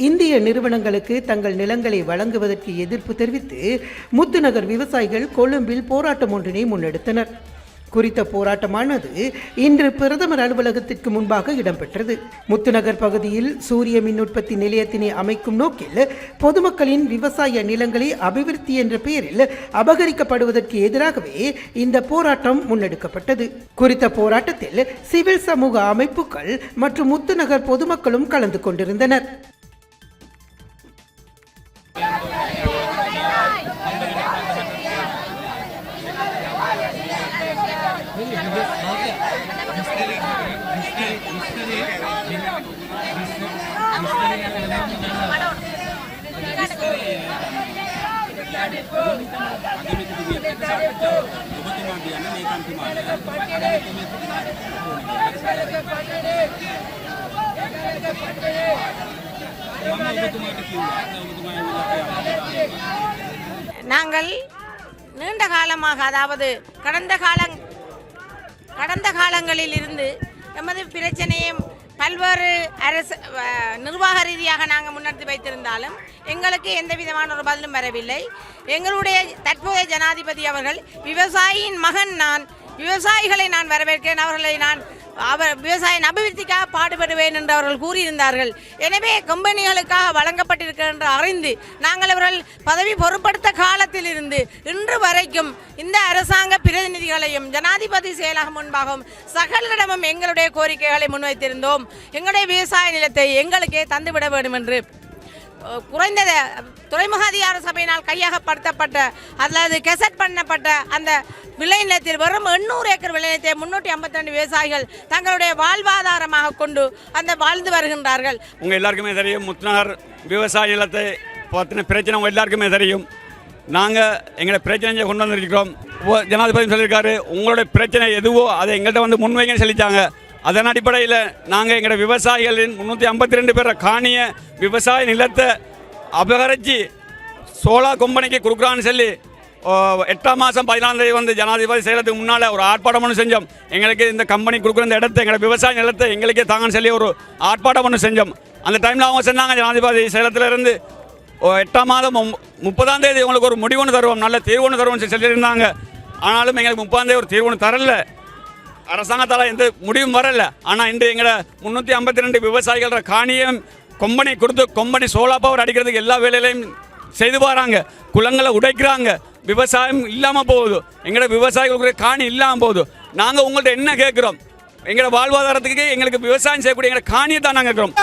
இந்திய நிறுவனங்களுக்கு தங்கள் நிலங்களை வழங்குவதற்கு எதிர்ப்பு தெரிவித்து முத்துநகர் விவசாயிகள் கொழும்பில் போராட்டம் ஒன்றினை முன்னெடுத்தனர். குறித்த போராட்டமானது இன்று பிரதமர் அலுவலகத்திற்கு முன்பாக இடம்பெற்றது. முத்துநகர் பகுதியில் சூரிய மின் உற்பத்தி நிலையத்தினை அமைக்கும் நோக்கில் பொதுமக்களின் விவசாய நிலங்களை அபிவிருத்தி என்ற பெயரில் அபகரிக்கப்படுவதற்கு எதிராகவே இந்த போராட்டம் முன்னெடுக்கப்பட்டது. குறித்த போராட்டத்தில் சிவில் சமூக அமைப்புகள் மற்றும் முத்துநகர் பொதுமக்களும் கலந்து கொண்டிருந்தனர். நாங்கள் நீண்ட காலமாக, அதாவது கடந்த காலங்களில் இருந்து எமது பிரச்சனையை பல்வேறு அரசு நிர்வாக ரீதியாக நாங்கள் முன்னெடுத்து வைத்திருந்தாலும் எங்களுக்கு எந்த விதமான ஒரு பதிலும் வரவில்லை. எங்களுடைய தற்போதைய ஜனாதிபதி அவர்கள் விவசாயியின் மகன் நான், விவசாயிகளை நான் வரவேற்கிறேன், அவர்களை நான் விவசாய அபிவிருத்திக்காக பாடுபடுவேன் என்று அவர்கள் கூறியிருந்தார்கள். எனவே கம்பெனிகளுக்காக வழங்கப்பட்டிருக்க என்று அறிந்து நாங்கள் அவர்கள் பதவி பொறுப்படுத்த காலத்தில் இருந்து இன்று வரைக்கும் இந்த அரசாங்க பிரதிநிதிகளையும் ஜனாதிபதி செயலகம் முன்பாகவும் சகலிடமும் எங்களுடைய கோரிக்கைகளை முன்வைத்திருந்தோம். எங்களுடைய விவசாய நிலத்தை எங்களுக்கே தந்துவிட வேண்டும் என்று குறைந்தது துறைமுக அதிகார சபையினால் கையகப்படுத்தப்பட்ட அல்லது கெசட் பண்ணப்பட்ட அந்த விளைநிலத்தில் வெறும் 800 ஏக்கர் விளைநிலத்தை 352 விவசாயிகள் தங்களுடைய வாழ்வாதாரமாக கொண்டு அந்த வாழ்ந்து வருகின்றார்கள். உங்கள் எல்லாருக்குமே தெரியும், முத்துநகர் விவசாய நிலத்தை பற்றின பிரச்சனை உங்கள் எல்லாருக்குமே தெரியும். நாங்கள் எங்களை பிரச்சனையை கொண்டு வந்திருக்கிறோம். ஜனாதிபதி சொல்லியிருக்காரு, உங்களுடைய பிரச்சனை எதுவோ அதை எங்கள்கிட்ட வந்து முன்வைங்கன்னு சொல்லிட்டாங்க. அதன் அடிப்படையில் நாங்கள் எங்களோட விவசாயிகளின் 352 பேரை காணிய விவசாய நிலத்தை அபகரித்து சோலா கம்பெனிக்கு கொடுக்குறான்னு சொல்லி 8ஆம் மாதம் 14ஆம் தேதி வந்து ஜனாதிபதி செயலத்துக்கு முன்னால் ஒரு ஆர்ப்பாட்டம் ஒன்று செஞ்சோம். எங்களுக்கு இந்த கம்பெனி கொடுக்குற இந்த இடத்தை, எங்களோட விவசாய நிலத்தை எங்களுக்கே தாங்கன்னு சொல்லி ஒரு ஆர்ப்பாட்டம் ஒன்று செஞ்சோம். அந்த டைமில் அவங்க சொன்னாங்க, ஜனாதிபதி செயலத்திலிருந்து 8ஆம் மாதம் 30ஆம் தேதி உங்களுக்கு ஒரு முடிவு ஒன்று தருவோம், நல்ல தீர்வு ஒன்று தருவோம்னு சொல்லியிருந்தாங்க. ஆனாலும் எங்களுக்கு 30ஆம் தேதி ஒரு தீர்வு ஒன்று தரல, அரசாங்கத்தால் எந்த முடிவும் வரல. ஆனால் இன்று எங்களை 352 விவசாயிகள காணியம் கொம்பனி கொடுத்து கொம்பனி சோலா பவர் அடிக்கிறதுக்கு எல்லா வேலையிலையும் செய்து வராங்க. குளங்களை உடைக்கிறாங்க, விவசாயம் இல்லாமல் போகுது, எங்களோட விவசாயிகளுக்கு காணி இல்லாமல் போகுது. நாங்கள் உங்கள்கிட்ட என்ன கேட்குறோம், எங்களோட வாழ்வாதாரத்துக்கு எங்களுக்கு விவசாயம் செய்யக்கூடிய எங்களை காணியை தான் நாங்கள் கேட்குறோம்.